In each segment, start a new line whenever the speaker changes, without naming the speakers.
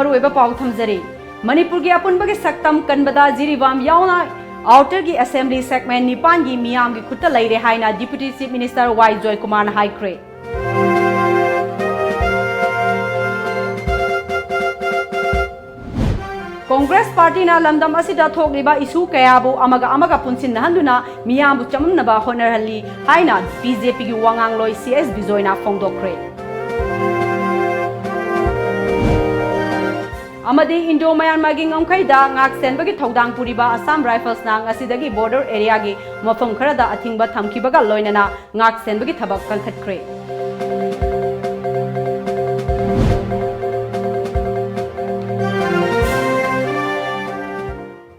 मरुएबा पाउ थमजरी मणिपुर की अपुनबगे सक्तम कनबदा जिरीबाम यावना आउटर की असेंबली सेगमेंट निपान की मियाम की खुत्ता लैरे हाइना deputy chief minister Y Joy Kumar ने हाइक्रे कांग्रेस पार्टी ना लमदम असिदा थोकलिबा इशू कयाबु अमगा पुनसिन नहंदुना मियामबु चमनबा होनरहली हाइना बीजेपी की वांगांगलोय सीएस बिजोयना फोंदोक्रे अमदी इंडो म्यांमार की ngomkhaida ngak senbagi thodang puriba Assam Rifles na ngasidagi border area gi mafam kharada athingba thamkibaga loinana ngak senbagi thabak kalkhatkre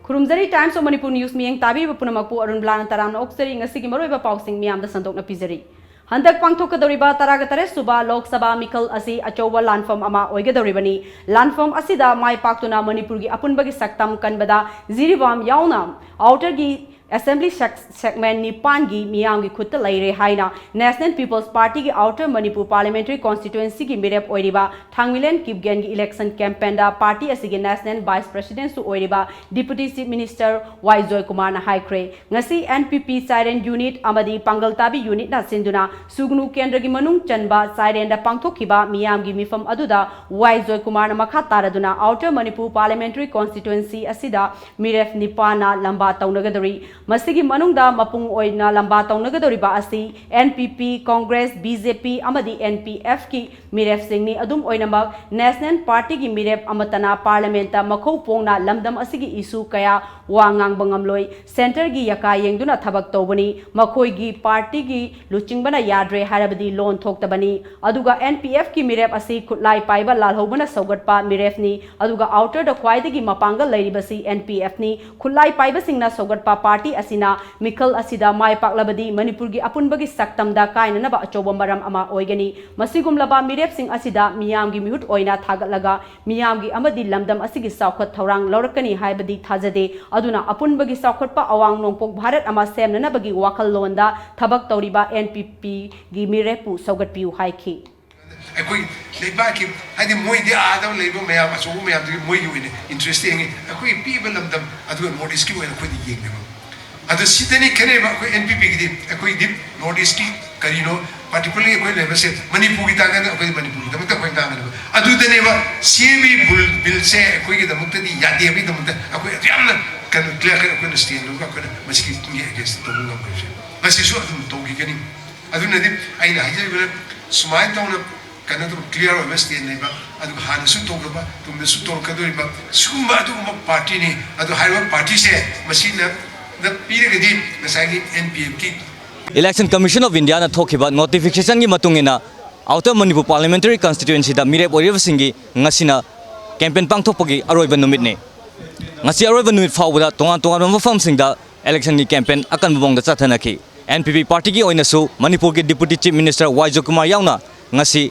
खुरुमजरी टाइम्स ऑफ मणिपुर न्यूज मियंग ताबी पुनमकु अरुणबला तराम ओक्सरी ngasi gi maroi ba pausing miyam da sandokna pizari हंदक पांगथोकदौरिबा तरागतरे सुबा लोकसभा मिखल असी अचौबा लानफम अमा ओइगदौरिबनी लानफम असिदा माय पाक्तुना मणिपुर की अपुनबगी सक्तम कनबदा जिरीबाम यावना आउटर की असेंबली सेगमेंट निपान की मियाम की खुद लैरे हाइना नेशनल पीपल्स पार्टी की आउटर मणिपुर पार्लियामेंट्री कॉन्स्टिट्यूएंसी की मिरेप ओइरिबा थांगमिलेन किपगेन की इलेक्शन कैंपेन दा पार्टी असिगे नेशनल वाइस प्रेसिडेंट सु ओइरिबा deputy chief minister Y Joy Kumar ना हाइक्रे ngasi NPP साइरेन यूनिट अमदी पांगलताबी यूनिट ना सिंदुना सुगनु केंद्र की मनुंग चनबा साइरेन दा पांगथोखिबा मियाम की मिफम अदुदा वाई जॉय कुमार ना मखा तारदुना आउटर मणिपुर पार्लियामेंट्री कॉन्स्टिट्यूएंसी असिदा मिरेप निपाना लंबा तौनगदरी मसिगी मनुंगदा मपुंग ओइना लंबा तौनगदोरिबा असि NPP कांग्रेस BJP अमदी NPF की मिरेप सिंगनी अदुम ओइनमक नेशनल पार्टी की मिरेप अमतना पार्लियामेंट मखौ पोंगना लमदम असिगी इशू कया वांगांग बंगमलोय सेंटर की यका येंगदुना थबक तौबनी मखोइगी पार्टी की लुचिंगबना याद्रे हारबदी लोन थोक्तबनी अदुगा NPF की मिरेप असि खुलाई पाइबा लालहौबना सौगटपा मिरेपनी अदुगा आउटर द ख्वाइदगी मपांगल लैरिबसी NPF नि खुलाई पाइबा सिंगना सौगटपा पार्टी असिना मिखल असिदा माय पाकलबदी मणिपुर की अपुनबगी सक्तमदा कायननबा अचौबा मरम अमा ओइगनी मसिगुमलबा मिरेप सिंग असिदा मियाम की मिहुट ओइना थागतलगा मियाम की अमदी लमदम असिगी साउखत थौरांग लौरकनी हाइबदी थाजदे अदुना अपुनबगी साउखतपा अवांग नोंपोक भारत अमा सेमननबगी वाखल लोंदा थबक तौरिबा NPP की मिरेपु सौगटपियु हाइखी
अखोई लेबाकी हाइदि मोइदि आदम लेबो मयाम असो मयाम दि मोइ युइने इंटरेस्टिंग अखोई पीबल लमदम अदु नॉर्थ ईस्ट की ओइना खोदि येंगनेबा अदु सिदनी खनेबा अखोई NPP की अखोई दि नॉर्थ ईस्ट की करिनो पार्टिकुलरली अखोई लेबसे मणिपुर की तागन अखोई मणिपुर की दमत अखोई तागन अदु दनेबा सीबी बिल से अखोई की दमत दि यादि अबि दमत अखोई यामना कन क्लियर कर अखोई स्टैंड लो अखोई मसिकी तुंगे अगेंस्ट तोंगा अखोई मसिसु अदु तोंगी कनी अदु नदि आइना हाइजे सुमाइन तौना कना तो क्लियर हो स्टैंड नेबा अदु हानसु तोगबा तुमसु तोरकदोरिबा सुगुम्बा अदु पार्टी ने अदु हाइवा पार्टी से मसिना
इलेक्शन कमीशन ऑफ इंडिया थोखिबा नोटिफिकेशन की मतुंगिना आउटर मणिपुर पार्लियामेंट्री कॉन्स्टिट्यूएंसी दा मिरेप ओरिबसिंगी ngasiना कैंपेन पांगथोकपगी अरोइबा नुमितने ngasi अरोइबा नुमित फावबदा तोंगा तोंगा मफमसिंगदा इलेक्शन की कैंपेन अकन बंगदा चथनखि NPP पार्टी की ओइनसु मणिपुर के deputy chief minister Y Joy Kumar यावना ngasi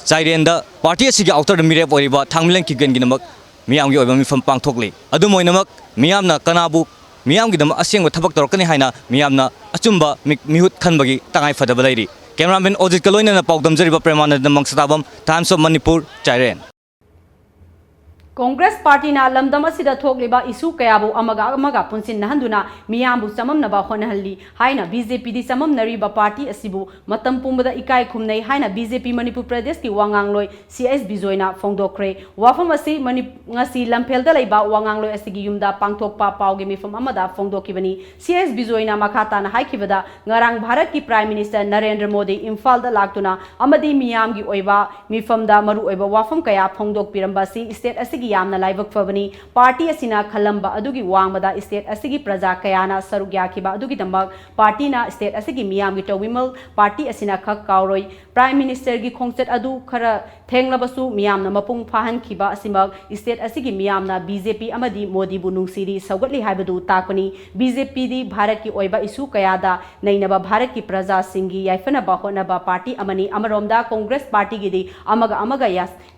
चाइरेंदा पार्टी असिगी आउटर मिरेप ओरिबा थांगमिलेन किगन गिनमक मियामगी ओइबा मिफम पांगथोकले अदुमोइनमक मियामना कनाबु मियाम की दम असेंग थबक तौरकनी है मियामना अचुंबा मिहुत खनबगी तंगाई फदब लैरी कैमरामैन ओजित कलोइना पाउदमजरिबा प्रेमानंद मंगसताबम टाइम्स ऑफ मणिपुर चाइरेन
कांग्रेस पार्टी ना लमदम असिदा थोकलिबा इशू कयाबु अमगा पुनसिन नहंदुना मियामबु चममनबा होनहल्ली हाइना बीजेपी दी चममनरीबा पार्टी असिबु मतम पुंबदा इकाई खुमनै हाइना बीजेपी मणिपुर प्रदेश की वांगांगलोय सीएस बिजोयना फोंदोक्रे वाफम असि ngasi लमफेलदा लैबा वांगांगलोय असिगी युमदा पांगथोकपा पावगे मिफम अमदा फोंदोकिबनी सीएस बिजोयना मखाताना हाइखिबदा ngarang भारत की प्राइम मिनिस्टर नरेंद्र मोदी इम्फालदा लाक्तुना अमदी मियाम की ओइबा मिफमदा मरु ओइबा वाफम कया फोंदोकपिरंबासी स्टेट असि यामना लाइबक फबनी पार्टी असिना खलंबा अदुगी वांगबदा स्टेट असिगी प्रजा कयाना सरुक याखिबा अदुगी दमक पार्टीना स्टेट असिगी मियाम की टोविमल पार्टी असिना खक काउरोय प्राइम मिनिस्टर की खोंगचत अदु खरा थेंगलबसु मियामना मपुंग फाहनखिबा असिमक स्टेट असिगी मियामना बीजेपी अमदी मोदी बु नुंगसिरी सौगतली हाइबदु ताकनी बीजेपी दी भारत की ओइबा इशू कयादा नैनबा भारत की प्रजा सिंगी याइफनबा होनबा पार्टी अमनी अमरोमदा कांग्रेस पार्टी गिदी अमगा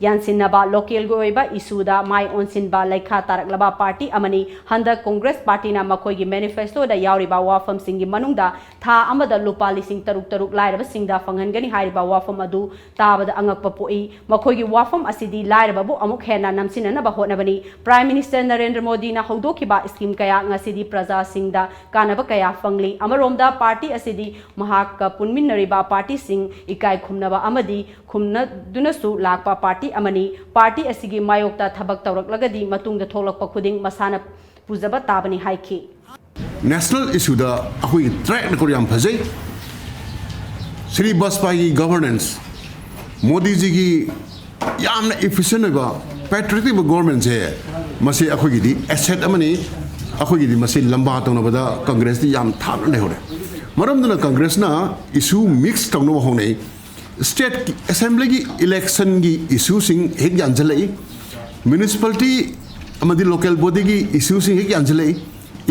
यानसिनबा लोकल गि ओइबा इशूदा ꯁꯤꯡꯗ ꯃꯥꯏ ꯑꯣꯟꯁꯤꯟꯕ ꯂꯩꯈꯥ ꯇꯥꯔꯛꯂꯕ ꯄꯥꯔꯇꯤ ꯑꯃꯅꯤ ꯍꯟꯗꯛ ꯀꯣꯡꯒ꯭ꯔꯦꯁ ꯄꯥꯔꯇꯤꯅ ꯃꯈꯣꯏꯒꯤ ꯃꯦꯅꯤꯐꯦꯁꯇꯣꯗ ꯌꯥꯎꯔꯤꯕ ꯋꯥꯐꯝꯁꯤꯡꯒꯤ ꯃꯅꯨꯡꯗ ꯊꯥ ꯑꯃꯗ ꯂꯨꯄꯥ 6,000 ꯂꯥꯏꯔꯕꯁꯤꯡꯗ ꯐꯪꯍꯟꯒꯅꯤ ꯍꯥꯏꯔꯤꯕ ꯋꯥꯐꯝ ꯑꯗꯨ ꯇꯥꯕꯗ ꯑꯉꯛꯄ ꯄꯣꯛꯏ ꯃꯈꯣꯏꯒꯤ ꯋꯥꯐꯝ ꯑꯁꯤꯗꯤ ꯂꯥꯏꯔꯕꯕꯨ ꯑꯃꯨꯛ ꯍꯦꯟꯅ ꯅꯝꯁꯤꯟꯅꯅꯕ ꯍꯣꯠꯅꯕꯅꯤ ꯄ꯭ꯔꯥꯏꯝ ꯃꯤꯅꯤꯁꯇꯔ ꯅꯔꯦꯟꯗ꯭ꯔ ꯃꯣꯗꯤꯅ ꯍꯧꯗꯣꯛꯈꯤꯕ ꯁ꯭ꯀꯤꯝ ꯀꯌꯥ ꯉꯁꯤꯗꯤ ꯄ꯭ꯔꯖꯥꯁꯤꯡꯗ ꯀꯥꯟꯅꯕ ꯀꯌꯥ ꯐꯪꯂꯤ ꯑꯃꯔꯣꯝꯗ ꯄꯥꯔꯇꯤ ꯑꯁꯤꯗꯤ ꯃꯍꯥꯛꯀ ꯄꯨꯟꯃꯤꯟꯅꯔꯤꯕ ꯄꯥꯔꯇꯤꯁꯤꯡ ꯏꯀꯥꯏ ꯈꯨꯝꯅꯕ ꯑꯃꯗꯤ ꯈꯨꯝꯅꯗꯨꯅꯁꯨ ꯂꯥꯛꯄ ꯄꯥꯔꯇꯤ ꯑꯃꯅꯤ ꯄꯥꯔꯇꯤ ꯑꯁꯤꯒꯤ ꯃꯥꯌꯣꯛꯇ ꯊꯕꯛ ꯇꯧꯔꯛꯂꯒꯗꯤ ꯃꯇꯨꯡꯗ ꯊꯣꯛꯂꯛꯄ ꯈꯨꯗꯤꯡ ꯃꯁꯥꯅ ꯄꯨꯖꯕ ꯇꯥꯕꯅꯤ ꯍꯥꯏꯈꯤ
national issue da ahui track record yam phajai Sri Bajpayee governance Modi ji gi yamna efficient ba patriotic government je masi akhoi gi di asset amani akhoi gi di masi lamba tong na bada congress di yam thap na hore maram dana congress na issue mix tong no hone state assembly gi election gi issue sing hek janjalai municipality amadi local body gi issue sing hek janjalai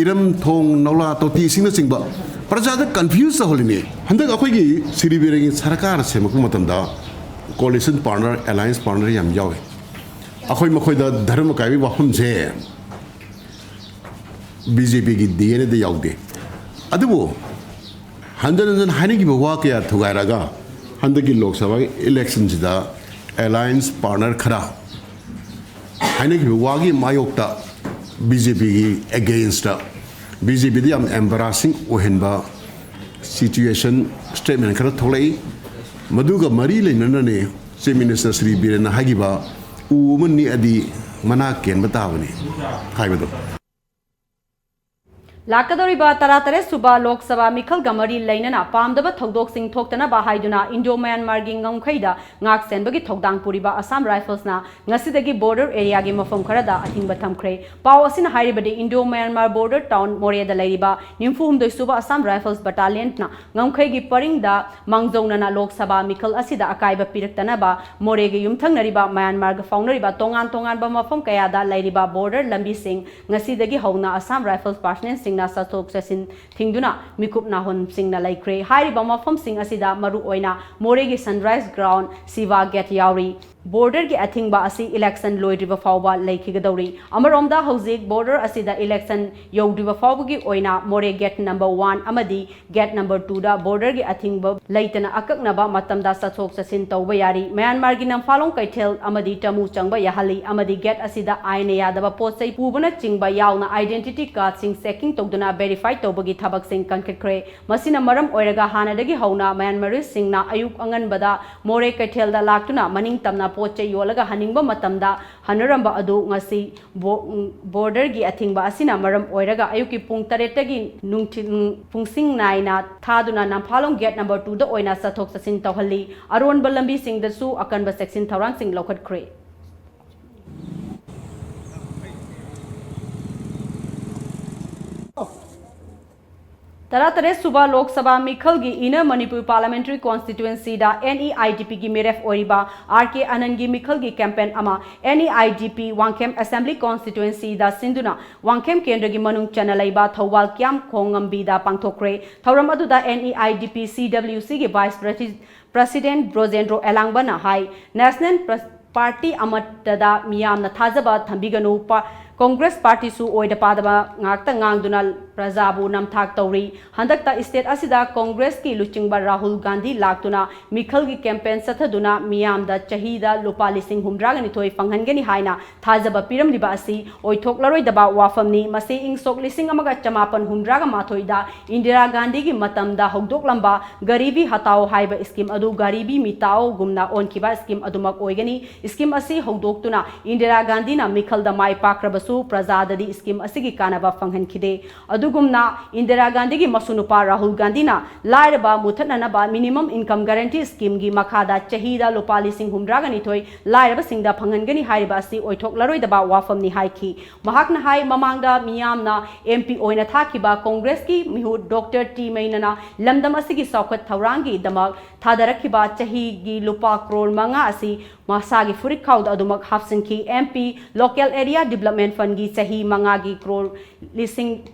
iram thong naula toti sing na singba praja da confused holini handak akhoi gi siri biregi sarkar semak matam da coalition partner alliance partner yam yawe akhoi makhoi da dharma kai wa hum je BJP gi DNA da yaude adubo handan hani gi wa kya thugairaga handak gi lok sabha election jida alliance partner khara hani gi wa gi mayokta BJP gi against BJP di am embarrassing ohenba situation statement khara tholai maduga mari leinana ne Chief Minister Sri Biren hagiba umani adi mana ken batawani haibado
ꯂꯥꯛꯀꯗꯧꯔꯤꯕ 13 ꯁꯨꯕ ꯂꯣꯛ ꯁꯚꯥ ꯃꯤꯈꯜꯒ ꯃꯔꯤ ꯂꯩꯅꯅ ꯄꯥꯝꯗꯕ ꯊꯧꯗꯣꯛꯁꯤꯡ ꯊꯣꯛꯇꯅꯕ ꯍꯥꯏꯗꯨꯅ ꯏꯟꯗꯣ ꯃ꯭ꯌꯥꯟꯃꯥꯔꯒꯤ ꯉꯝꯈꯩꯗ ꯉꯥꯛ ꯁꯦꯟꯕꯒꯤ ꯊꯧꯗꯥꯡ ꯄꯨꯔꯤꯕ ꯑꯁꯥꯝ ꯔꯥꯏꯐꯜꯁꯅ ꯉꯁꯤꯗꯒꯤ ꯕꯣꯔꯗꯔ ꯑꯦꯔꯤꯌꯥꯒꯤ ꯃꯐꯝ ꯈꯔꯗ ꯑꯊꯤꯡꯕ ꯊꯝꯈ꯭ꯔꯦ ꯄꯥꯎ ꯑꯁꯤꯅ ꯍꯥꯏꯔꯤꯕꯗꯤ ꯏꯟꯗꯣ ꯃ꯭ꯌꯥꯟꯃꯥꯔ ꯕꯣꯔꯗꯔ ꯇꯥꯎꯟ ꯃꯣꯔꯦꯗ ꯂꯩꯔꯤꯕ 94 ꯁꯨꯕ ꯑꯁꯥꯝ ꯔꯥꯏꯐꯜꯁ ꯕꯇꯥꯂꯤꯌꯟꯅ ꯉꯝꯈꯩꯒꯤ ꯄꯔꯤꯡꯗ ꯃꯥꯡꯖꯧꯅꯅ ꯂꯣꯛ ꯁꯚꯥ ꯃꯤꯈꯜ ꯑꯁꯤꯗ ꯑꯀꯥꯏꯕ ꯄꯤꯔꯛꯇꯅꯕ ꯃꯣꯔꯦꯒꯤ ꯌꯨꯝꯊꯪꯅꯔꯤꯕ ꯃ꯭ꯌꯥꯟꯃꯥꯔꯒ ꯐꯥꯎꯅꯔꯤꯕ ꯇꯣꯉꯥꯟ ꯇꯣꯉꯥꯟꯕ ꯃꯐꯝ ꯀꯌꯥꯗ ꯂꯩꯔꯤꯕ ꯕꯣꯔꯗꯔ ꯂꯝꯕꯤꯁꯤꯡ ꯉꯁꯤꯗꯒꯤ ꯍꯧꯅ ꯑꯁꯥꯝ ꯔꯥꯏꯐꯜꯁ ꯄꯥꯔꯁꯅꯦꯜꯁꯤꯡꯅ ꯆꯠꯊꯣꯛ ꯆꯠꯁꯤꯟ ꯊꯤꯡꯗꯨꯅ ꯃꯤꯀꯨꯞ ꯅꯥꯍꯣꯟꯁꯤꯡꯅ ꯂꯩꯈ꯭ꯔꯦ ꯍꯥꯏꯔꯤꯕ ꯃꯐꯝꯁꯤꯡ ꯑꯁꯤꯗ ꯃꯔꯨ ꯑꯣꯏꯅ ꯃꯣꯔꯦꯒꯤ ꯁꯟꯔꯥꯏꯖ ꯒ꯭ꯔꯥꯎꯟ ꯁꯤꯚꯥ ꯒꯦꯠ ꯌꯥꯎꯔꯤ border athingba asi election loidriba fawba leikigadori amaromda hojik border asida election yodriba fawbagi oina more gate number 1 amadi gate number 2 da border gi athingba leitana akaknaba matamda sathok sasin tawba yari Myanmar gi namfalong kaithel amadi tamu changba yahali amadi gate asida aine yadaba potsai pubana chingba yauna identity card sing checking tawduna verify tawbagi thabak sing kankre masina maram oiraga hanadagi hauna Myanmaris singna ayuk anganbada more kaithel da laktuna maning tamna poche yolaga haningba matamda hanaramba adu ngasi border gi athingba asina maram oiraga ayuki pung 8 gi nungthin pungsing naina thaduna namphaalong gate number 2 da oina sathok sasin tawhalli arunbala lambi sing da su akanba section thawrang sing lokhat khre Taratare Suba Lok Sabha Mikhalgi Inner Manipur Parliamentary Constituency da NEIDP gi Miref Oriba RK Anangi Mikhalgi campaign ama NEIDP Wangkhem Assembly Constituency da Sinduna Wangkhem Kendra gi Manung Chanalaiba Thawal Kyam Khongambi da Pangthokre Thauram adu da NEIDP CWC gi Vice President Brojendro Elangbana Hai National Party Amatada Miyamna Thajaba Thambiganu Congress Party su oida padaba ngakta ngangduna prajabu namthak tawri handakta state asida Congress ki luchingba Rahul Gandhi laktuna Mikhal gi campaign sathaduna miyamda chahida lupa lising humdragani thoi fanghangani haina thajaba piram liba asi oithok laroi daba wafamni mase ing sok lising amaga chamapan humdraga mathoida Indira Gandhi gi matamda hogdok lamba garibi hatao haiba scheme adu garibi mitao gumna onkiba scheme adumak oigani scheme asi hogdoktuna Indira Gandhi na Mikhal da mai pakraba su prajadadi scheme asigi kanaba fanghan khide adugumna Indira Gandhi gi masunupa Rahul Gandhi na lairaba muthanana ba minimum income guarantee scheme gi makhada chahida lupali sing humdragani thoi lairaba singda phanghan gani haiba asi oithok laroi daba wafamni haiki mahakna hai mamangda miyamna MP oina thakiba Congress ki mihu Dr T Mainana lamdam asigi saukhat thaurangi damak thadarakhiba chahi gi lupa crore manga asi masagi furik khawda adumak hapsinki MP Local Area Development Fund gi chahi mangagi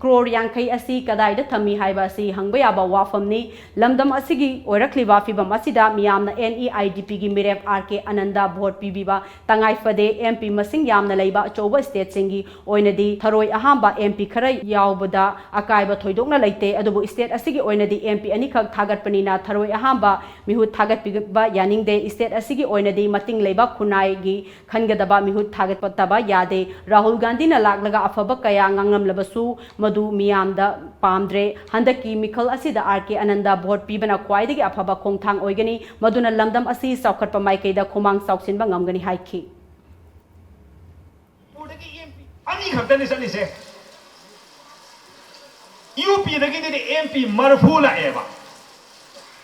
crore yankai asi kadai da thami haiba asi hangba yaba wafamni lamdam asigi oirakliba fibam asida miyamna NEIDP gi miref RK Ananda vote pibiba tangai fade MP masing yamna leiba achoba state singi oinadi tharoi ahamba MP khara yawbada akaiba thoidokna leite adubu state asigi oinadi MP ani khak thagat panina tharoi ahamba mihut thagat piba yaning de state asigi oinadi mating leiba khunai gi khangadaba mihut thagat pataba yade Rahul Gandhi na laglaga afaba kaya ngangam labasu madu miyamda pamdre handaki mikhal asida RK Ananda vote pibana khwaidagi afaba khongthang oigani maduna lamdam asi saukhat pamai kaida khumang sauksinba ngamgani haiki
ani khamtani sanise UP dagi de MP marfula eba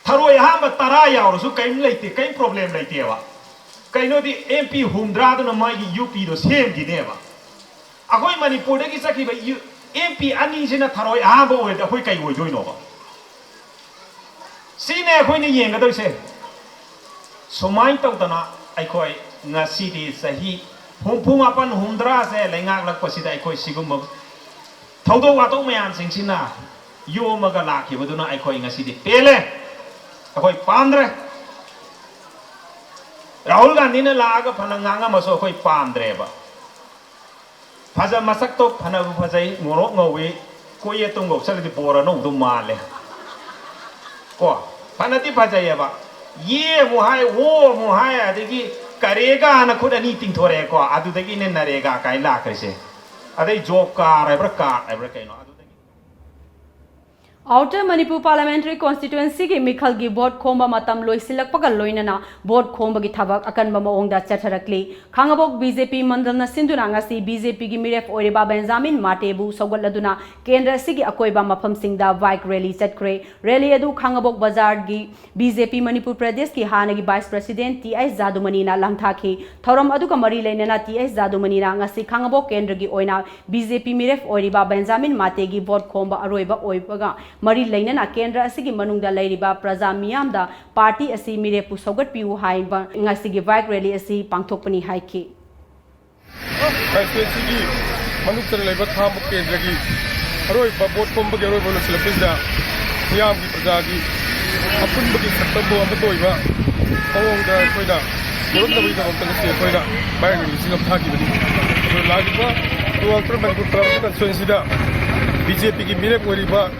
tharoi hamba tara yaur su kaim leite kaim problem leite eba kaino di MP humdra do na magi UP do same gi neba akoi manipur dagi sakhi ba MP ani sina tharoi hamba oi da khoi kai oi doi no ba sine khoi ni yeng ga doi se somai tau tana ai khoi ngasi di sahi hum apan humdra se lengak lak pasida ai khoi sigum thaudo wato mayam singsina yo maga lakhi baduna ai khoi ngasi di pele akoi pamdre Rahul Gandhi na laga phana nganga maso khoi pamdre ba phaja masak to phana bu phajai ngorok ngowi koye tungok saladi pora no du male ko phana ti phajai ba ye mo hai wo mo hai adigi karega na khud ani ting thore ko adu dagi ne narega kai la krise adai job ka rebra kai no
Outer Manipur Parliamentary Constituency ki mikhal gi vote khomba matam loisilak pagal loinana vote khomba gi thabak akan ba maongda chatharakli khangabok BJP mandal na sinduna ngasi BJP gi miref oireba Benjamin Matebu sogolladuna kendra sigi akoiba mafam singda bike rally chatkre rally adu khangabok bazar gi BJP Manipur Pradesh ki hanagi Vice President TS Zadumani na lamthaki thoram adu ka mari leinana TS Zadumani na ngasi khangabok kendra gi oina BJP miref oireba Benjamin Mate gi vote khomba aroiba oibaga Mari Lainana Kendra Asigi Manungda Lairiba Praja Miyamda Party Asi Mire Pusogat Piu Haiba Ngasigi Bike Rally Asi Pangthokpani Haiki
Constituency Manukta Labor Tham Kendragi Aroi Babot Komba Garo Silapinda Miyam Gi Prajagi Apun Bagi Satambo Amatoiba Pawonga Koida Gurunda Vida Montana Koida Bike Rally Singap Thaki Badi Lagiba to Ultra Manipur Constituency BJP Gi Mire Wariba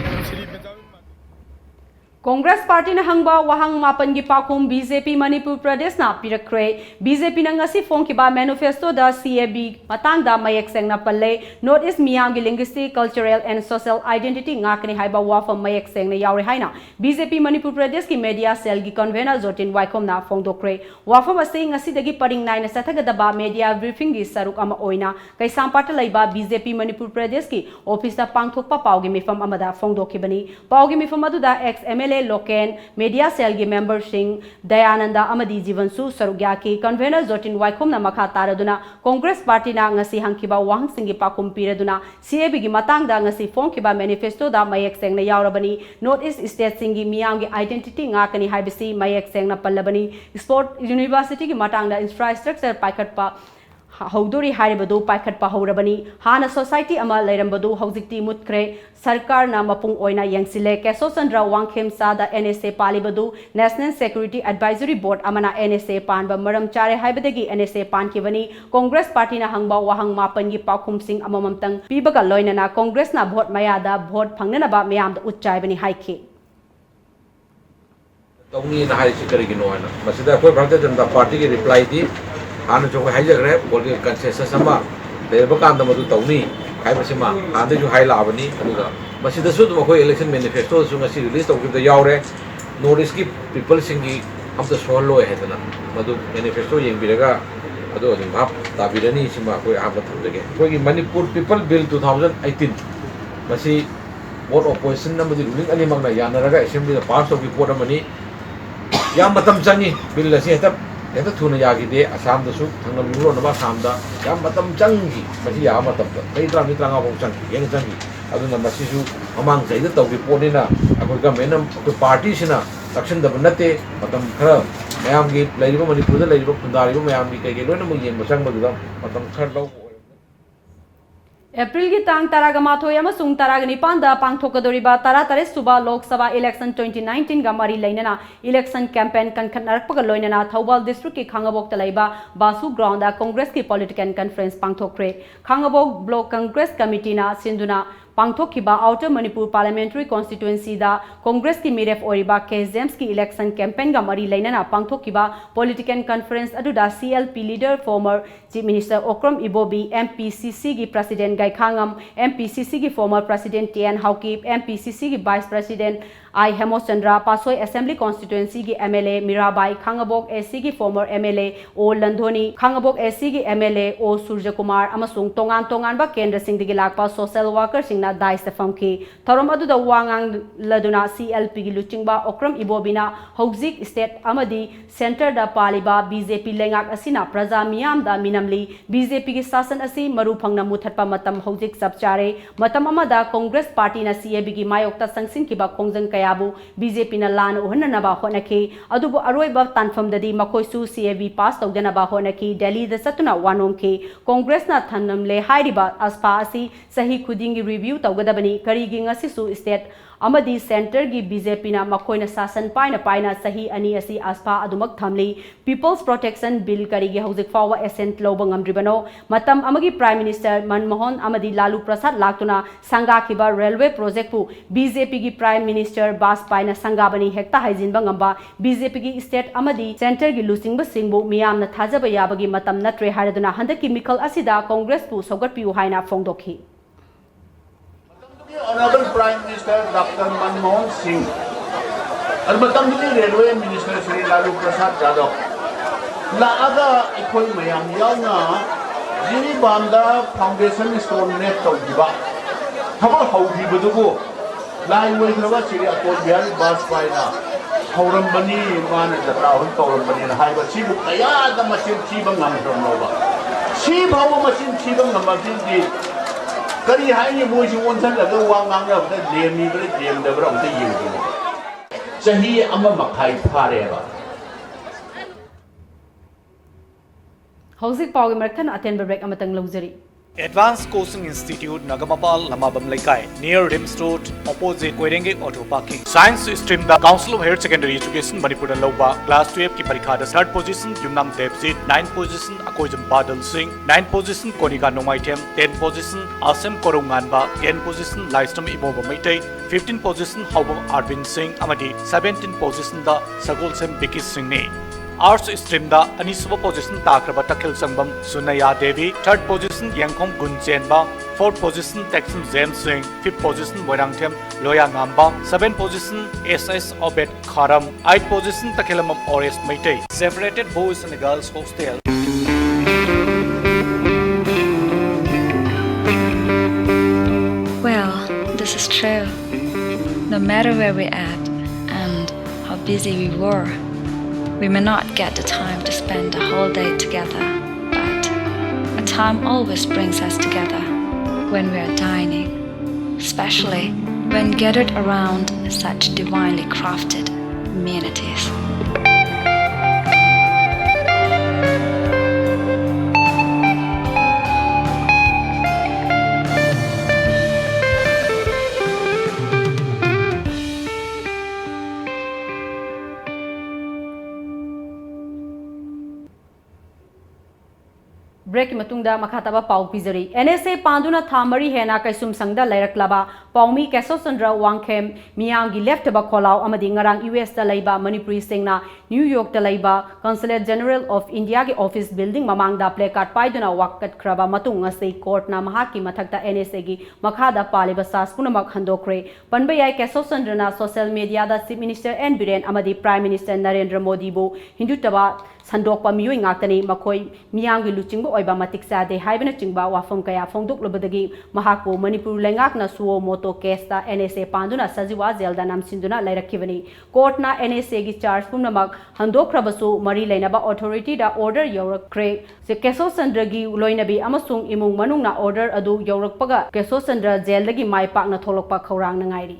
Congress Party na hangba wahang mapan gi pakhum BJP Manipur Pradesh na pirakre BJP na ngasi phongkiba manifesto da CAB matang da mayek sengna palle North East Miyam gi linguistic cultural and social identity ngakni haiba wafam mayek sengna yaure haina BJP Manipur Pradesh ki media cell gi convener Jotin Waikom na phongdokre wafam ase ngasi dagi paring nai na sathaga daba media briefing gi saruk ama oina kaisam pat laiba BJP Manipur Pradesh ki office da pangthokpa pawgi mifam amada phongdokhibani pawgi mifam adu da ex MLA Loken media cell gi member Singh Dayananda Amadi Jivansu Sarugya ki convener Jotin Waikom na makha taraduna Congress Party na ngasi hangkiba wahang singi pakum piraduna CAB gi matang da ngasi phongkiba manifesto da mayek sengna yaurabani North East State singi miyam gi identity ngakani haibisi mayek sengna pallabani Sport University gi matang da infrastructure paikhatpa Hauduri Haribadu Paikat Pahorabani, Hana Society Ama Lerambadu, Hauzikti Mutkre, Sarkar na Mapung Oina Yangsile, Keso Sandra Wangkem Sada NSA Palibadu, National Security Advisory Board Amana NSA Panba Maram Chare Haibadegi NSA Pan Kivani, Congress Party na Hangba Wahang Mapangi Pakum Sing Amamamtang, Pibaga Loinana, Congress na Vote Mayada, Vote Panganaba Mayam the Utchaibani Haiki.
Tony na High Security Noana, Masida Bharatiya Party reply di. Anu juga hijack rep, boleh konsensus sama. Dari bekan teman tu Tony, kayak macam mana? Anda juga highlight apa ni? Masih dah sudah makoi election manifesto sungai si release, tapi kita jauh re. Notice ki people singi, am tu swallow है तना. Madu manifesto yang biraga, aduh ni bab, tapi dah ni cuma makoi apa tu lagi. Koi Manipur People Bill 2018, masih vote opposition nama di ruling ani magna ya naraga assembly pass of report nama ni. Yang matam canggih bill lah sih, Eta thuna yagide Assam da su thangna lulo na ba Assam da yam matam changi masi ya matam da kai tra bong changi yang changi aduna masi su amang sai da tawgi pone na akoi government ko party sina action da banate matam khara ꯃꯌꯥꯝꯒꯤ ꯂꯩꯔꯤꯕ ꯃꯅꯤꯄꯨꯔꯗ ꯂꯩꯔꯤꯕ ꯈꯨꯟꯗꯥꯔꯤꯕ ꯃꯌꯥꯝꯒꯤ ꯀꯩꯀꯩ ꯂꯣꯏꯅꯃꯛ ꯌꯦꯡꯕ ꯆꯪꯕꯗꯨꯗ ꯃꯇꯝ ꯈꯔ ꯂꯧꯕ
April ki tang taraga mathoy amasung taraga nipanda pangthokadoriba taratare suba Lok Sabha election 2019 ga mari lainana election campaign kankanarpaga loinana Thobal district ki Khangabok talaiba Basu ground da Congress ki political conference pangthokre Khangabok block Congress committee na sinduna pangthokhiba outer Manipur parliamentary constituency da Congress ki miref oriba KZMs ki election campaign ga mari lainana pangthokhiba political conference aduda CLP leader former Chief Minister Okram Ibobi MPCC ki president Gai Khangam MPCC ki former president TN Haukip MPCC ki vice president I Hemochandra Pasoi assembly constituency ki MLA Mirabai Khangabok AC ki former MLA O Landhoni Khangabok AC ki MLA O Surja Kumar amasung tongan ba kendra sing digi lakpa social worker singna dai stefam ki thorom adu da wangang laduna CLP ki luchingba Okram Ibobina Hogzik state amadi center da paliba BJP lengak asina praja miyam da minamli BJP ki sasan asi maru phangna muthatpa matam Hogzik sabchare matam amada Congress party na CAB ki mayokta sangsin ki ba khongjang kayabu BJP na lan uhanna ba honaki adubu aroi ba tanfam dadi makoisu CAB pass tawdana ba honaki Delhi da satuna wanom ki Congress na thanam le hairiba aspa asi sahi khudingi review tawgadabani karigi ngasisu state amadi center gi BJP na makoina sasan paina sahi ani asi aspa adumak thamli People's Protection Bill karigi hauzik fawa assent lobang amdribano matam amagi Prime Minister Manmohan amadi Lalu Prasad laktuna sanga khiba railway project pu BJP gi Prime Minister Bas paina sangabani hekta haijin bangamba BJP gi state amadi center gi lusing ba singbu miyam na thajaba yabagi matam natre haraduna handaki mikal asida Congress pu sogat piu haina fongdokhi
Honorable Prime Minister Dr. Manmohan Singh and Railway Minister Sri Lalu Prasad Yadav laaga ikoi mayam yauna jiri banda foundation stone net tawdiba thaba hawdiba dugo lai wei thaba Sri Akol Bihari Bajpai na haurambani mana jatra hun tawrambani na haiba sibu kaya da machin chiba ngamdom loba si bhawa machin chiba ngamdom di kari hai mo ji won san la ga wa ngang la da le mi bre dem da bra ta yin ji chahi ama makhai phare ba
hauzik pawgi marthan aten break amatang longzari
Advanced Coaching Institute Nagamapal Lamabam Laikai near Rims Road opposite Koirenge Auto Parking. Science stream the Council of Higher Secondary Education Manipur Loba class 12 ki parikha da 3rd position Yumnam Devjit 9th position Akoijam Badal Singh 9th position Konika Nomaitem 10th position Asem Korunganba 10th position Laistam Iboba Maitai 15th position Haubam Arvind Singh amadi 17th position da Sagol Sem Biki Singh ne Arts stream da Anisaba position Takraba Takhil Sangbam Sunaya Devi 3rd position Yangkhom Gunchenba 4th position Texum James Singh 5th position Moirangthem Loya Ngamba 7th position SS Obed Kharam 8th position Takhilamam Ores Maitai separated boys and girls hostel
Well, this is true. No matter where we're at and how busy we were, we may not get the time to spend the whole day together, but a time always brings us together when we are dining, especially when gathered around such divinely crafted amenities.
break matungda makhataba pau pizari NSA panduna thamari hena kaisum sangda lairaklaba paumi Kesosandra Wangkhem miyamgi left ba kholau amadi ngarang US ta laiba Manipuri singna New York ta laiba Consulate General of India gi office building mamangda placard paiduna wakat khraba matung ngasei court na mahaki mathakta NSA gi makhada paliba saspuna makhandokre panbayai Kesosandra na social media da Chief Minister N Biren amadi Prime Minister Narendra Modi bu hindutaba sandokpa miyoi ngaktani makoi miyamgi luchingbo oiba matik sade haibana chingba wafam kaya fongdok lobadagi mahako Manipur lengak na suo moto case ta NSA panduna sajiwa jelda nam sinduna lairakivani court na NSA gi charge punamak handokrabasu mari lainaba authority da order yorakre se Kesosandra gi loinabi amasung imung manung na order adu yorakpaga Kesosandra jail dagi mai pak na tholokpa khorang na ngairi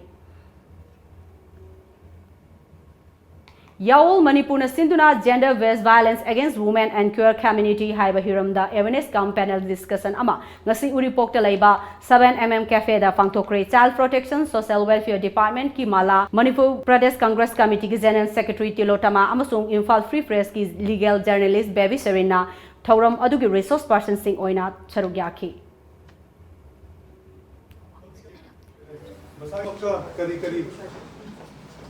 Yaul Manipurna Sinduna Gender Based Violence Against Women and Queer Community Haiba Hiramda Awareness Camp Panel Discussion Ama Ngasi Uripokta Laiba 7mm Cafe da Pangtokre Child Protection Social Welfare Department ki Mala Manipur Pradesh Congress Committee ki General Secretary Tilotama Amasung Imphal Free Press ki Legal Journalist Baby Serena Thauram Adugi Resource Person Sing Oina Charugyaki.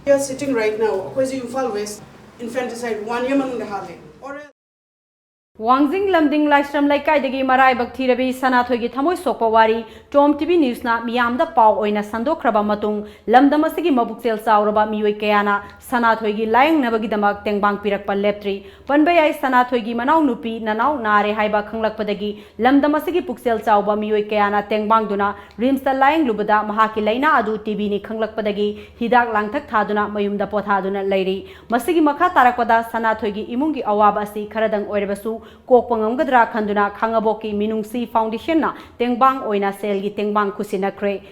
We are sitting right now, opposite Imphal West, infanticide 1 year manung dahale.
Wangjing Lamding Lystrom Laikai Degi Marai Bakti Rabi Sanathogi Thamoi Sokpawari Tom TV News na Miyamda Pau Oina Sandokraba Matung Lamdamasigi Mabuksel Sauraba Mioi Kayana Sanathogi Lying Nabagi Tengbang Pirakpa Leptri Panbayai Sanathogi Manau Nupi Nanau Nare Haiba Kanglakpadagi Lamdamasigi Puksel Sauba Mioi Kayana Tengbang Duna Rimsta Lying Lubada Mahaki Laina Adu TV ni Kanglakpadagi Hidak Langtak Thaduna Mayumda Pothaduna Lairi Masigi Makha Tarakpada Sanathogi Imungi Awabasi Karadang Orebasu Kokpangamgadra Kanduna Kangaboki Minungsi Foundation na Tengbang Oina Selgi Tengbang Kusinakre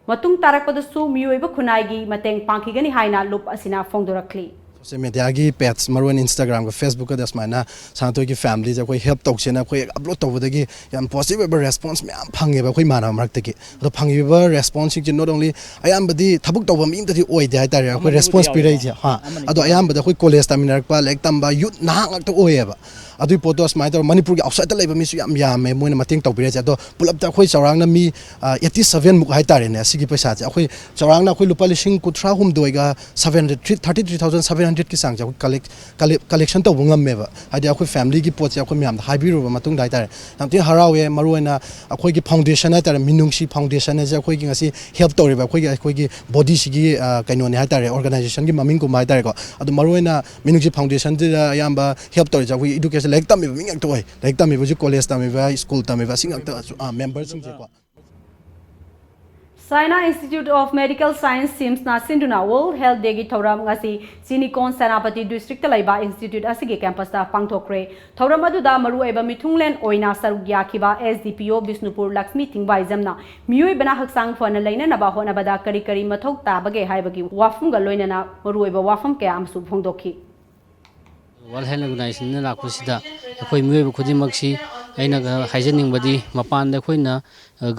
Matung Tarakpadasu Miueba Kunaigi Mateng Pankigani Haina Lup Asina Fongdorakli.
Social media की page maroon Instagram का Facebook का दसमाना सांतों की family जब कोई help तोक्से ना कोई upload तो बोलेगी याम positive response में आम फंगे बा कोई माना मरते की तो फंगे बा response की not only आयाम बदी थबुक तो बा मीम तो दी ओई दे आइता कोई response भी रही थी हाँ अदो आयाम बदा कोई college तमिनर का लेक तंबा youth नांग तो ओई है बा अदुई पोतो स्माइल तो मणिपुर की outside तो लेबा मिसु याम मोइन मतिंग तो बिरे जातो पुल तो कोई चौरांग ना मी 87 मुक हाई तारे ने ऐसी की पैसा जा कोई चौरांग ना कोई लुपा लिशिंग कुत्रा हुम दोएगा 33,700 की सांग जा कोई कलेक्शन तो वंगम में बा आदि कोई फैमिली की पोच कोई म्याम हाइबिरो बा मतुंग दाई तारे नमती हरावे मरुना कोई की फाउंडेशन है तारे मिनुंगसी फाउंडेशन है जा कोई की ngasi help तोरे बा कोई की बॉडी सिगी कइनो ने हाई तारे ऑर्गेनाइजेशन की ममिंग को माई तारे को अदु मरुना मिनुंगसी फाउंडेशन जे याम बा help तोरे जा कोई एजुकेशन लाइक तमी मिंग तो लाइक तमी बजु कॉलेज तमी बा स्कूल तमी बा सिंग मेंबर्स सिंग को
China Institute of Medical Science Sims na Sinduna World Health Day gi thoram ngasi Sinicon Sanapati District laiba Institute asigi campus ta pangthokre thoram aduda maru eba mithunglen oina saruk yakhiba SDPO Bisnupur Lakshmi Thingbai jamna mioi bana haksang fana leina na ba hona bada kari kari mathok ta bage haibagi wafum ga loina na maru eba wafum kya amsu phongdokhi
World Health Organization na lakusida akoi mioi bu khudimaki aina haijening badi mapan da khoina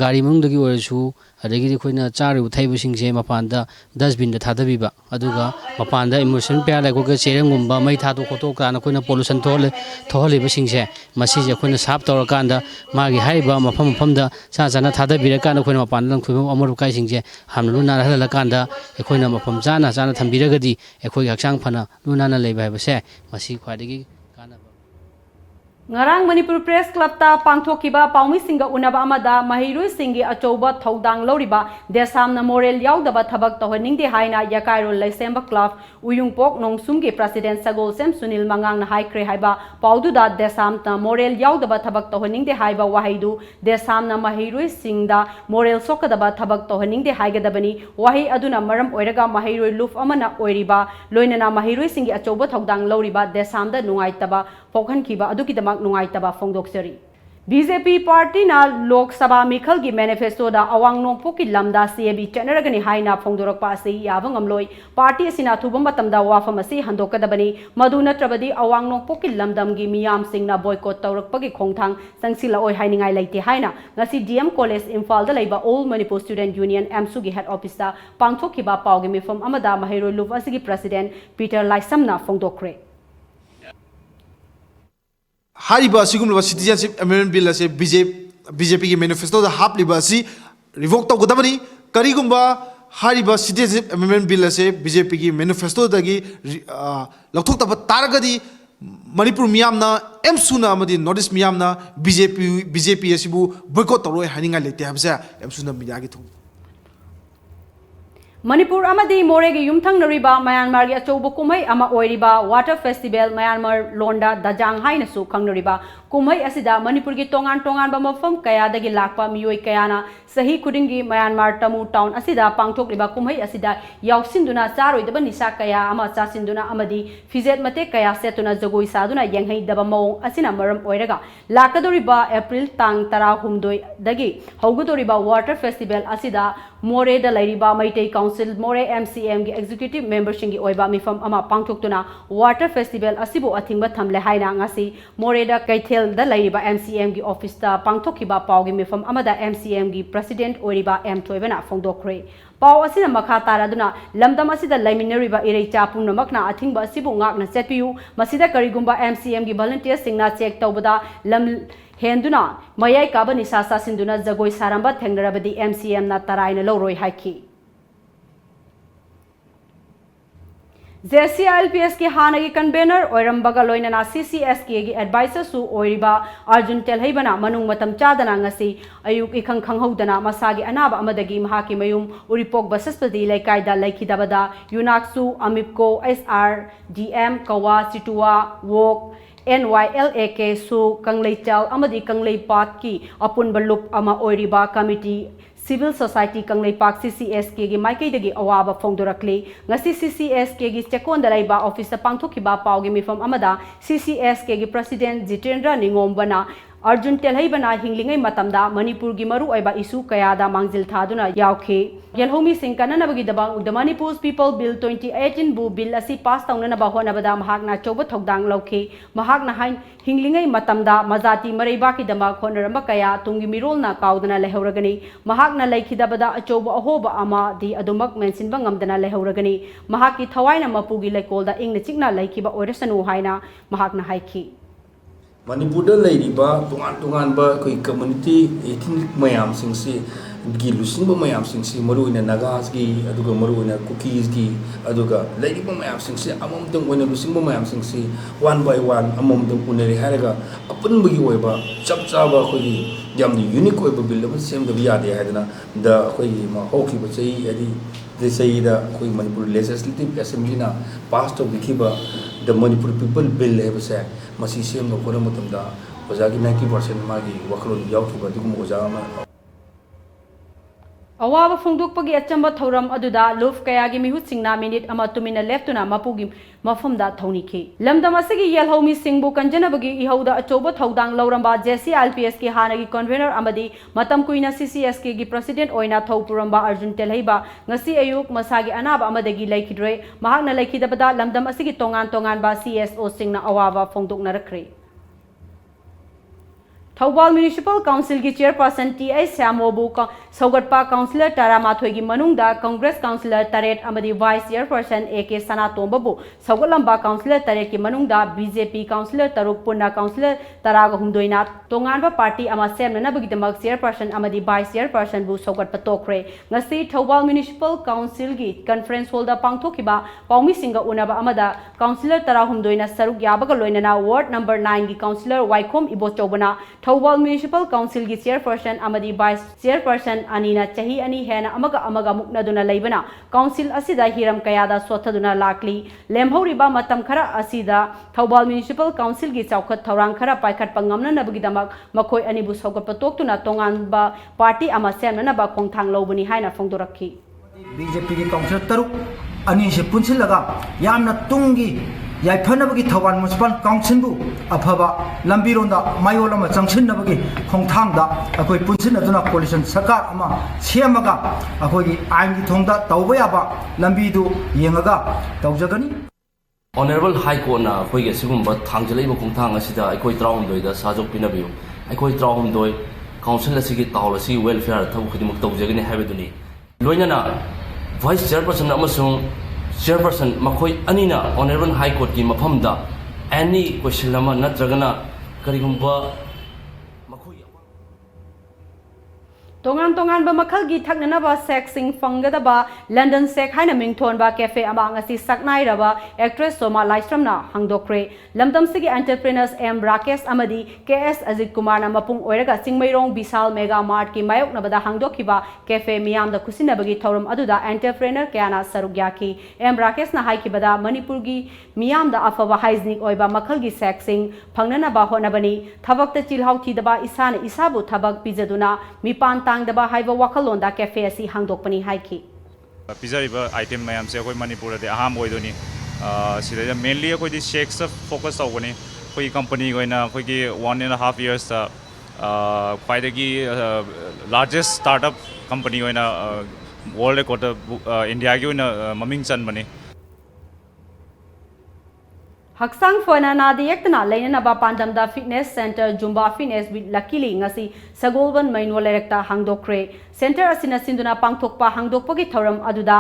gari mung dagi oresu adagi khoina charu thaibu singse mapan da dustbin da thadabiba aduga mapan da emotion pya la ko ke cherengum ba mai thadu khoto kana khoina pollution thole ba singse masi je khoina sap tor kanda magi haiba mafam da sa jana thadabira kana khoina mapan lang khu amur kai singse hamlu na hala kanda khoina mafam jana thambiragadi ekhoi haksang phana luna na leiba ba se masi khwadagi
Ngarang Manipur Press Club ta pangthokiba paumi singa unaba amada mahirui singi achoba thodang loriba desam na moral yaudaba thabak tohning de haina yakairo laisemba club uyungpok nongsum ge president Sagol Sem Sunil Mangang na haikre haiba paudu da desam na moral yaudaba thabak tohning de haiba wahaidu desam na mahirui singda moral sokadaba thabak tohning de haigadabani wahi aduna maram oiraga mahirui luf amana oiriba loinana mahirui singi achoba thodang loriba desam da nungaitaba pokhan kiba adukidama Nungaitaba Fongdoksari. BJP party na Lok Sabha Mikhal gi manifesto da awang nongpo ki lamda CAB Chanaragani haina Fongdorakpa ase yavangamloi party asina thubam matamda wafam ase handokadabani madu natrabadi awang nongpo ki lamdam gi miyam singna boycott tawrakpagi khongthang sangsila oi hainingai laite haina ngasi DM College Imphal da laiba All Manipur Student Union AMSU gi head office da pangthokhiba pawgi mifam amada mahiroi luf asigi president Peter Laisamna Fongdokre
Hariba Sigum Citizenship Amendment Bill as a BJP manifesto the Hap Libasi revoked to Godamani, Karigumba, Hariba Citizenship Amendment Bill as a BJP manifesto dagi Lokta Taragadi, Manipur Miamna, M Suna Madi, Northeast Miamna, BJP Asibu, boycott the Roy Haninga Late Hamza, M Suna Miyagitu.
Manipur amadi moregi yumthang nariba Myanmar gi achobo kumai ama oiriba water festival Myanmar londa dajang haina su khangnariba kumai asida Manipur gi tongan ba mafam kaya dagi lakpa mioi kayana sahi khudingi Myanmar tamu town asida pangthokliba kumai asida yausinduna charoidaba nisa kaya ama chasinduna amadi fijet mate kaya setuna jagoi saduna yenghai daba maung asina maram oiraga lakadoriba April tang 13 dagi haugadoriba water festival asida more da lairiba maitai council Council More MCM gi executive membership gi oiba mifam ama pangthoktuna water festival asibu athingba thamle haina ngasi More da Kaithel da laiba MCM gi office ta pangthokhiba pawgi mifam amada MCM gi president oiriba M Thoibana phongdokre Pau asina makha taraduna lamdam asida laiminariba ireicha pumnamakna athingba asibu ngakna chetpiu masida karigumba MCM gi volunteers singna check tawbada lam henduna mayai kabani sasa sinduna jagoi saramba thengnarabadi MCM na taraina loroi haiki JCLPS के हानगी convener ओरमबगा लोइनना CCSK की adviser सु ओरिबा अर्जुन तेलहैबना मनुंग मतम चादना ngasi ayuk ikhang khanghodana masagi anaba amadagi mahaki mayum uripok basaspadi laikaida laikhidabada yunaksu amipko SRDM kawa situa wok NYLAK su kanglaichal amadi kanglaipat ki apun balup ama oiriba committee Civil Society Kanglaipak CCSK gi maikai dagi awaba phongdorakle ngasi CCSK gi chekonda laiba office pangthokiba pawgi mifam amada CCSK gi president Jitendra Ningombana Arjun Telhaibana hinglingai matamda Manipur gi maru aiba isu kayada mangjil thaduna yaukhe Yelhomi Singh kananabagi dabang the Manipur's People Bill 2018 bu bill asi pass tawnana ba honabada mahakna choba thogdang lauke mahakna hain hinglingai matamda mazati maraiba ki dama khonaramba kaya tungi mirol na kaudana lehoragani mahakna laikhidabada achoba ahoba ama di adumak mensinba ngamdana lehoragani mahaki thawaina mapugi lekolda ingna chikna laikhiba oirasanu haina mahakna haiki
Manipur leiriba tungan ba koi community 18 mayam singsi gi lusingba mayam singsi maruina nagas gi aduga maruina cookies gi aduga leiriba mayam singsi amom dong oina lusingba mayam singsi one by one amom dong puneri haraga apun bagi oiba chap chaba koi yamni unique oiba bill ba sem da yade hadana da koi ma hoki ba chei adi de sei da koi Manipur legislative assembly na passed of dikiba the Manipur people bill hai ba sa masi sem no kora matamda ojagi 90% magi waklon yaukhiba digum oja ma
Awaba phongdokpagi achamba thoram aduda luf kayagi mihut singna minute ama tumina leftuna mapugi mafamda thoniki lamdam asigi yelhomi singbu kanjanabagi ihauda achoba thodang lauramba JCLPS ki hanagi convener amadi matam kuina CCSK gi president oina thopuramba Arjun Telhaiba ngasi ayuk masagi anaba amadagi laikhidre mahakna laikhidabada lamdam asigi tongan tongan ba CSO singna awaba phongdokna rakre Thawbal Municipal Council ki chairperson T.I. Syamobu Saugatpa Councillor Tara Mathoi ki manungda Congress Councillor Taret amadi Vice Chairperson A.K. Sanatombabu Saugatlamba Councillor Taret ki manungda BJP Councillor Taruk Punna Councillor Taraga Humdoina Tonganba Party ama semnanabagidamak Chairperson amadi Vice Chairperson bu Saugatpa tokre ngasi Thawbal Municipal Council ki conference hall da pangthokiba paumi singa unaba amada Councillor Tara Humdoina saruk yabaga loinana ward number 9 ki Councillor Waikhom Ibochobana Thawbal Municipal Council ki chairperson amadi vice chairperson anina chahi ani hena amaga muknaduna leibana council asida hiram kayada sothaduna lakli lemhoriba matam khara asida Thawbal Municipal Council ki chawkhat thorang khara paikhat pangamna nabagidamak makhoi anibu saugat patoktuna tonganba party ama semna ba khongthang lobani haina phongdorakhi
BJP ki council taruk ani se punsilaga yamna tungi याइफनबगी थवान municipal council बु अफबा लंबीरोंदा मायोलमा चंगसिनबगी खोंथांगदा अखोय पुनसिनदुना collision सरकार अमा सेमगा अखोय आइन की थोंदा तौबा याबा लंबीदु येंगगा तौजगनी
Honorable High Court na अखोय गे सिगुंबा थांगजलैबो खोंथांग असिदा अखोय त्राउमदोयदा साजोक पिनबियो अखोय त्राउमदोय काउंसिल असिगी तावलसी वेलफेयर थबु खदिमुक तौजगनी हाबेदुनी लोइनाना वाइस चेयरपर्सन अमसुंग Chairperson Makoi Anina Honorable High Court ki mafamda any question lama natragana karigumba
Tongan ba makhal gi thaknana ba sex sing fangada ba London sek haina mingthon ba cafe ama ngasi saknai raba actress Soma Laistramna hangdokre lamdam sigi entrepreneurs M Rakesh amadi KS Ajit Kumar na mapung oiraga Singmairong Bisal Mega Mart ki mayok na bada hangdokhiba cafe miyam da kusinabagi thorum aduda entrepreneur kyana sarugyaki M Rakesh na haiki bada Manipur gi miyam da afaba hygienic oiba makhal gi sex sing fangnana ba honabani thabakta chilhau thidaba isana isabu thabak pijaduna mipan daba haiba wakalonda cafe asi hangdokpani haiki
pizariba item mayam se koi Manipur de aham oidoni sida mainly koi di shakes focus tawani koi company goina koi gi 1.5 years quite a largest startup company goina world record India की ममिंग चनबनी
हक्सांग फना नादी एकतना लेननबा पांडमदा fitness centre Zumba fitness with लकीली ngasi sagolban mainwa lerekta hangdokre center asina sinduna pangthokpa hangdokpagi thoram aduda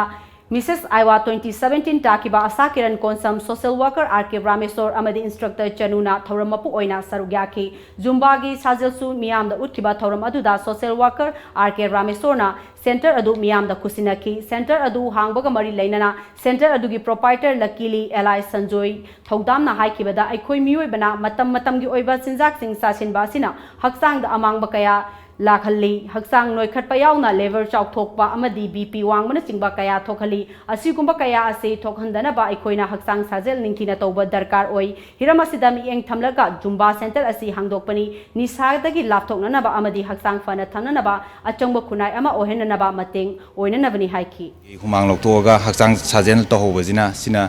Mrs. Aiwa 2017 takiba asakiran konsam social worker RK Ramesor amadi instructor Chanuna thoram mapu oina sarugyaki Zumbagi sajelsu miyam da utkiba thoram aduda social worker RK Ramesor na center adu miyam da kusinaki center adu hangbaga mari leinana center adu gi proprietor Luckily Eli Sanjoy thodam na haikibada aikoi mioi bana matam gi oiba sinjak sing sasinba sina haksang da amang bakaya लाखली हक्सांग नोखटपा यावना लेवर चाउथोकपा अमदी BP वांगमना चिंगबा कया थोखली असिगुंबा कया असे थोखंदनबा अखोइना हक्सांग साजेल निंथिना तौबा दरकार ओइ Hiram असिदा मिएंग थमलगा Zumba centre असि हांगदोकपनी निसागदगी लापथोकननबा अमदी हक्सांग फना थमननबा अचंगबा खुनाय अमा ओहेननबा मतेंग ओइननबनी हाइकी
हुमांग लोक्तोगा हक्सांग साजेल तहोबजिना सिना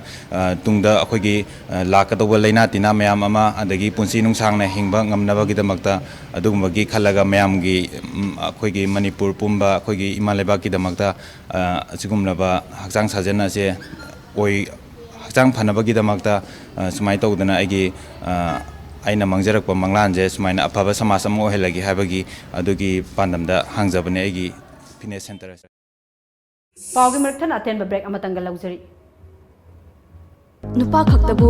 तुंगदा अखोइगी लाकदोबा लैना तिना मयाम अमा अदगी पुंसी नुंगसांगना हिंगबा ngamnabagidamagta adugumagi khalaga mayamgi अखोगी Manipur पुंबा अखोगी इमा लेबाकीदमक्ता असिगुमलबा हक्सांग साजेन असे ओइ हक्सांग फनबगीदमक्ता सुमाय तौदना आइगी आइना मंगजरकपा मंगलानजे सुमायना अफबा समाज अमा ओहेलगी हाबगी अदुगी पांडमदा हांगजबने आइगी फिटनेस सेंटर
पावगी मरथन अतेन ब्रेक अमतंग लौजरी
नुपा खक्तबु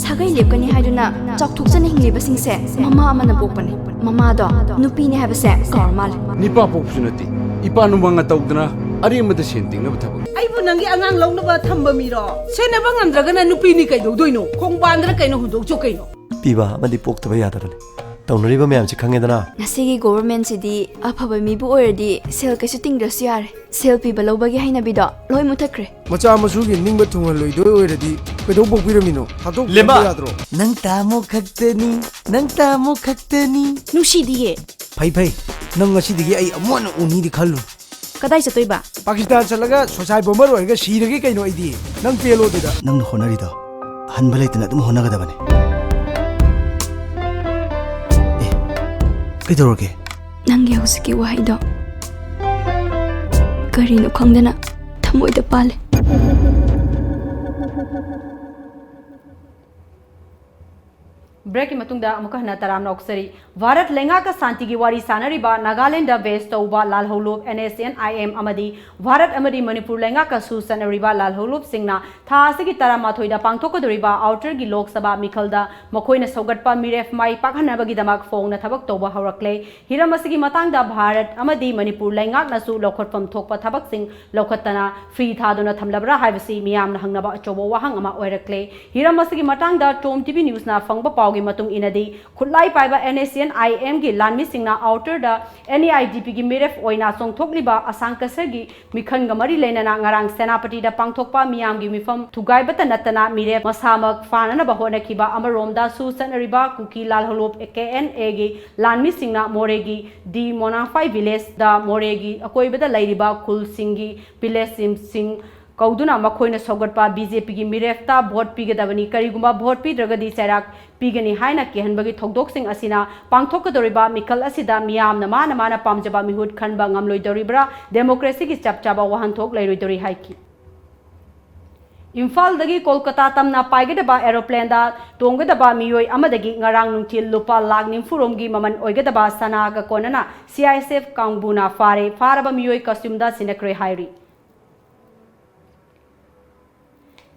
सागै लेपकनी हाइदुना चाकथुकजन हिंग्लिबसिंगसे ममा अमना पोकपने ममा दो नुपीने हाबसे कॉर्मल
निपा पोकसुनति इपा नुमंगा तौदना अरिमदा सेंटिंगना थबक
आइबु नंगी अंगांग लौनबा थंबा मिरो सेनबा ngamdragana नुपीनी कैदोदोइनो खोंबांद्रा कैनो हुदोकचो कैनो
पीबा मदि पोक्तबा यादबने तौनरिबा मैम से खंगेदना
नसिगी गवर्नमेंट सिदी अफबा मिबु ओरदी सेल कैसु तिंग्रसु यारे सेल पीबा लौबगी हाइनाबिदो लोय मुथक्रे
मचा मसुगी निंगबा थुंगल लोइदो ओरदी कैदो पोकबिरमिनो हादो
लेमा
यादरो
नंग तामो खक्तनी
नुसीदिये
फै नंग असिदिगी आई अमोन उनीदि खल्लु
कदाई चतोइबा
पाकिस्तान चलगा सोसाइ बोमर ओइगा सीरगे कैनो आइदी नंग पेलो दिदा
नंग होनरिदो हनबा लेतना तुम होनगदबने कइदोरगे
नंगे हुसकी वाहिदो करिनो खंगदना थमोइदा पाले
ब्रेक की मतुंगदा अमुक हना तराम नौकसरी भारत लेंगा का शांति की वारी सानरीबा नागालैंड वेस्ट तौबा लालहौलुप NSNIM अमदी भारत अमदी मणिपुर लेंगा का सु सनरीबा लालहौलुप सिंगना थासे की तरा माथोइदा पांगथोकदोरिबा आउटर की लोकसभा मिखलदा मखोइना सौगटपा मिरेफ माई पाखनबगी दमक फोंगना थबक तौबा हौरकले हिरम असगी मतंगदा भारत अमदी मणिपुर लेंगा नसु लौखटफम थोकपा थबक सिंग लौखटना फ्री थादुना थमलबरा हाइबसी मियामना हंगनबा अचोबो वाहंग अमा ओइरकले हिरम असगी मतंगदा टोम टीवी न्यूज ना फंगबा पावगी मतुंग इनदी खुलाई पाइबा NSNIM की लानमी सिंगना आउटर दा NEIDP की मिरेफ ओइना सोंगथोकलिबा असांकसगी मिखन गमरी लेनना ngarang सेनापति दा पांगथोकपा मियाम की मिफम थुगाइबत नतना मिरेफ मसामक फानना बहोनखिबा अमरोमदा सु सनरिबा कुकी लालहलोप KNA की लानमी सिंगना मोरेगी दी मोनाफाई विलेज दा मोरेगी अकोइबदा लैरिबा कुल सिंगी विलेज सिंग कौदुना मखोइना सौगटपा BJP की मिरेफ्ता भोट पीगदबनी करिगुमा भोट पीद्रगदी चैराक पीगनी हाइना केहनबगी थौदोकसिंग असिना पांगथोकदोरिबा मिकल असिदा मियामना माना पामजबा मिहुत खनबा ngamloidoribra डेमोक्रेसी की चपचाबा वहनथोक लैरोइदोरी हाइकी इम्फाल दगी कोलकाता तमना पाइगदबा एरोप्लेन दा तोंगदबा मियोय अमदगी ngarang nungthil lupa lakh nimfurom gi maman oigadaba sanaga konana CISF kangbuna faraba miyoy costume da sinakre hairi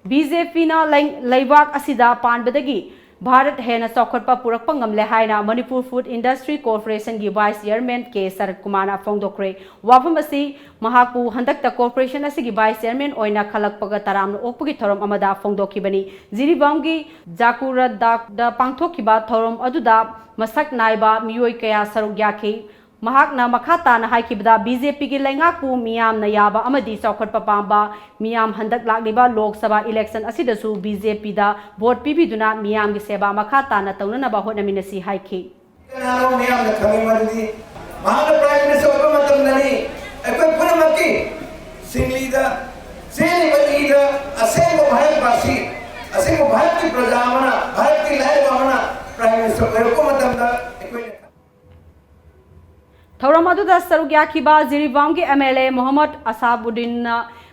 BJP na laibak asida panbadagi Bharat हेना चौखटपा पुरक्पा ngamle haina Manipur Food Industry Corporation gi Vice Chairman K Sarat Kumana phongdokre wafam asi mahakpu handakta corporation asigi Vice Chairman oina khalakpaga taramna okpugi thorom amada phongdokibani Jiribam gi Jakura da pangthokiba thorom aduda masak naiba miyoi kaya saruk yaki महाकना मखाताना हाइकिबदा BJP की लेंगाकु मियाम नयाबा अमदी चौखटपा पांबा मियाम हंदक लाक्लिबा Lok Sabha election असिदसु BJP दा vote पीबिदुना मियाम की सेवा मखाताना तौननबा होनमिनसी हाइखि
नारो मियाम न खमीमदी महान prime minister ओबा मतमननी अकोय पुरमकी सिंगलीदा सेलिबलीदा असेंगो भारतवासी असेंगो भारत की प्रजामना भारत की लहरवामना prime minister ओबा मतमना
थौरम अदुदा सरुक याखिबा जिरीबाम के MLA मोहम्मद असाबुद्दीन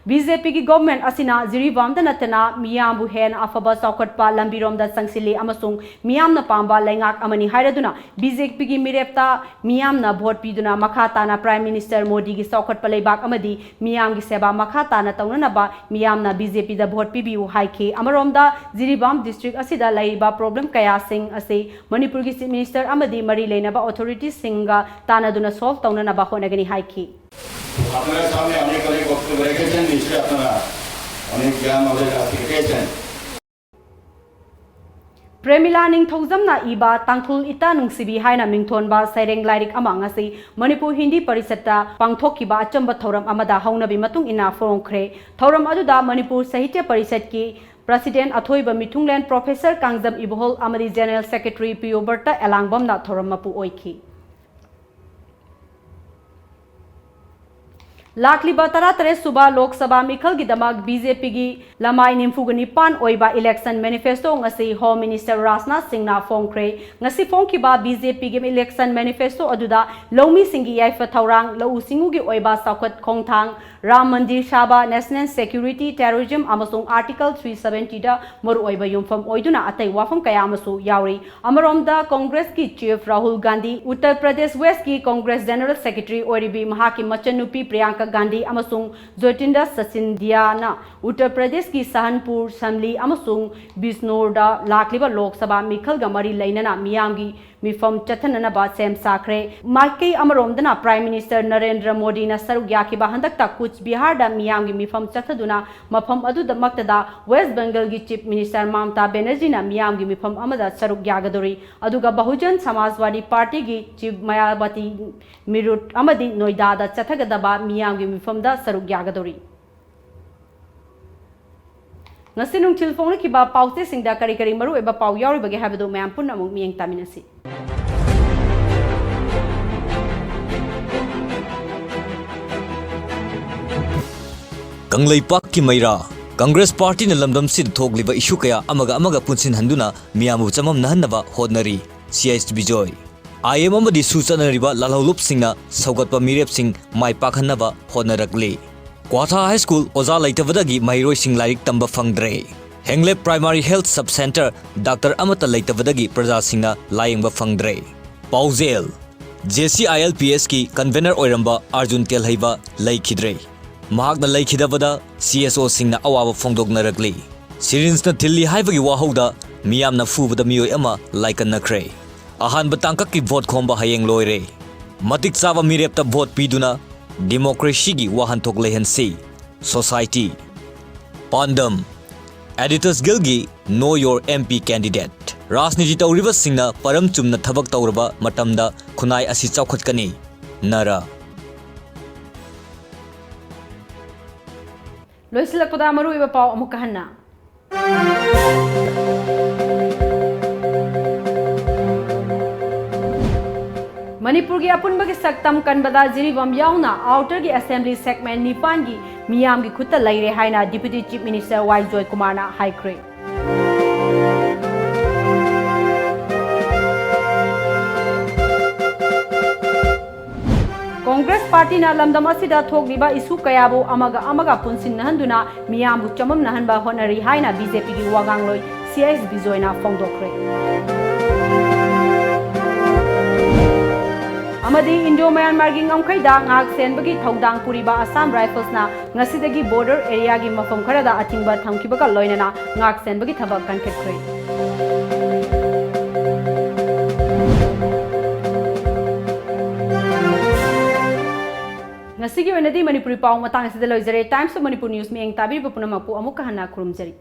BJP की गवर्नमेंट असिना जिरीबाम नतना मियामबु हेन अफबा चौकटपा लंबिरोम संगसिले अमसुंग मियामना पांबा लेंगाक अमनी हाइरदुना BJP की मिरेप्ता मियामना भोट पीदुना मखाताना प्राइम मिनिस्टर मोदी की चौकटपा लेबाक अमदी मियाम की सेवा मखाताना तौननबा मियामना BJP दा भोट पीबिउ हाइखे अमरोमदा जिरीबाम डिस्ट्रिक्ट असिदा लैबा प्रॉब्लम कया सिंग असे मणिपुर की चीफ मिनिस्टर अमदी मरी लेनबा अथॉरिटी सिंगा तानादुना सॉल्व तौननबा होनगनी हाइखे
আপনারা সামনে অনেক অনেক বক্তব্য রেখেছেন নিশ্চয়ই আপনারা অনেক জ্ঞান নলেজ আজকে রেখেছেন
प्रेमिला निंगथौजमना इबा तांथुल इता नुंगसिबी हाइना मिंगथोनबा सैरेंग लाइरिक अमांगसी मणिपुर हिंदी परिषदता पांगथोकिबा अचंबा थौरम अमदा हौनबी मतुंग इना फोंखरे थौरम अदुदा मणिपुर साहित्य परिषद की प्रेसिडेंट अथोइबा मिथुंगलेन प्रोफेसर कांगजम इबोहल अमदी जनरल सेक्रेटरी पियोबर्टा एलांगबमना थौरम मपु ओइखी लाखलिबा तरातरे सुबा लोकसभा मिखल की दमक BJP की लमाई निम्फुगनिपान ओइबा election manifesto ngasi home minister Rajnath Singh ना फोंखरे ngasi फोंखिबा BJP की इलेक्शन मैनिफेस्टो अदुदा लौमी सिंगी याइफा थौरांग लौ सिंगु की ओइबा साखत खोंथांग राम मंदिर साबा नेशनल सिक्योरिटी टेररिज्म अमसुंग आर्टिकल 370 दा मरु ओइबा युमफम ओइदुना अतै वाफम कया अमसु यावरी अमरोमदा कांग्रेस की चीफ राहुल गांधी उत्तर प्रदेश वेस्ट की कांग्रेस जनरल सेक्रेटरी ओरिबी महाकी मचनुपी प्रियंका गांधी अमसुंग ज्योतिंदा सचिंदियाना उत्तर प्रदेश की सहनपुर समली अमसुंग बिजनौरदा लाखलिबा लोकसभा मिखल गमरी लैनना मियांगी मिफम चथननबा सेम साखरे माइकई अमरोमदना प्राइम मिनिस्टर नरेंद्र मोदी ना सरुक याखिबा हंदकता कुछ बिहार दा मियांगी मिफम चथदुना मफम अदुदमक्तदा वेस्ट बंगाल की चीफ मिनिस्टर ममता बनर्जी ना मियांगी मिफम अमदा सरुक यागदोरी अदुगा बहुजन समाजवादी पार्टी की चीफ मायावती मिरुट अमदी नोइडा दा चथगदबा मियांगी मिफम दा सरुक यागदोरी ngasi nungchil phone ki ba pause singda kari kari maru eba pau yauri bage habado mayam punna mung miyeng taminasi
Kanglaipak ki maira Congress Party na lamdam sin thogliba issue kaya amaga punsin handuna miyamu chamam nahanaba hodnari CISB Joy IM amadi susanariba lalholup singna saugatpa mirep sing mai pakhanaba hodnarakli Kwatha High School Oza Laitavadagi Mairoi Sing Larik Tamba Fangdre Hengle Primary Health Sub Center Dr. Amata Laitavadagi Praja Singna Layingba Fangdre Pauzel JCILPS ki convener oiramba Arjun Telhaiba Laikhidre Mahakna Laikhidabada CSO Singna Awaba Fongdognarakli Sirinsna Tilli Haibagi Wahauda Miyamna Fubada Miyoi Ama Laikanakre Ahan Batangka ki vote khomba hayeng loire Matik Sava Mirepta vote piduna Democracy की वाहन थोक लेहन से Society Pandam Editors Guild की Know Your MP Candidate राजनीति तौरिबा सिंगना परम चुमना थबक तौरबा मतमदा खुनाई असि चौखटकनी नरा
लोइसिलकपदा मरु इबा पाव अमुक कहना मणिपुर की अपुनब की सक्तम कनबदा जिरीबम याउना आउटर की असेंबली सेगमेंट निपान की मियाम की खुद लैरे हाइना deputy chief minister Y Joy Kumar ना हाइक्रे कांग्रेस पार्टी ना लमदम असिदा थोगलिबा इशू कयाबो अमगा पुनसिन नहंदुना मियामबु चमम नहनबा होनरी हाइना बीजेपी की वागांगलोय CISB Joy ना फोंगदोखरे अमदी इंडो म्यांमार की ngamkhaida ngak senbagi thodang puriba Assam Rifles na ngasidagi border area gi mafam kharada athingba thamkibaga loinana ngak senbagi thabak kankhekre ngasigi wenadi manipuri paw matang asida loizare Times of Manipur News mi eng tabi punamakpu amuk kahana khurumjari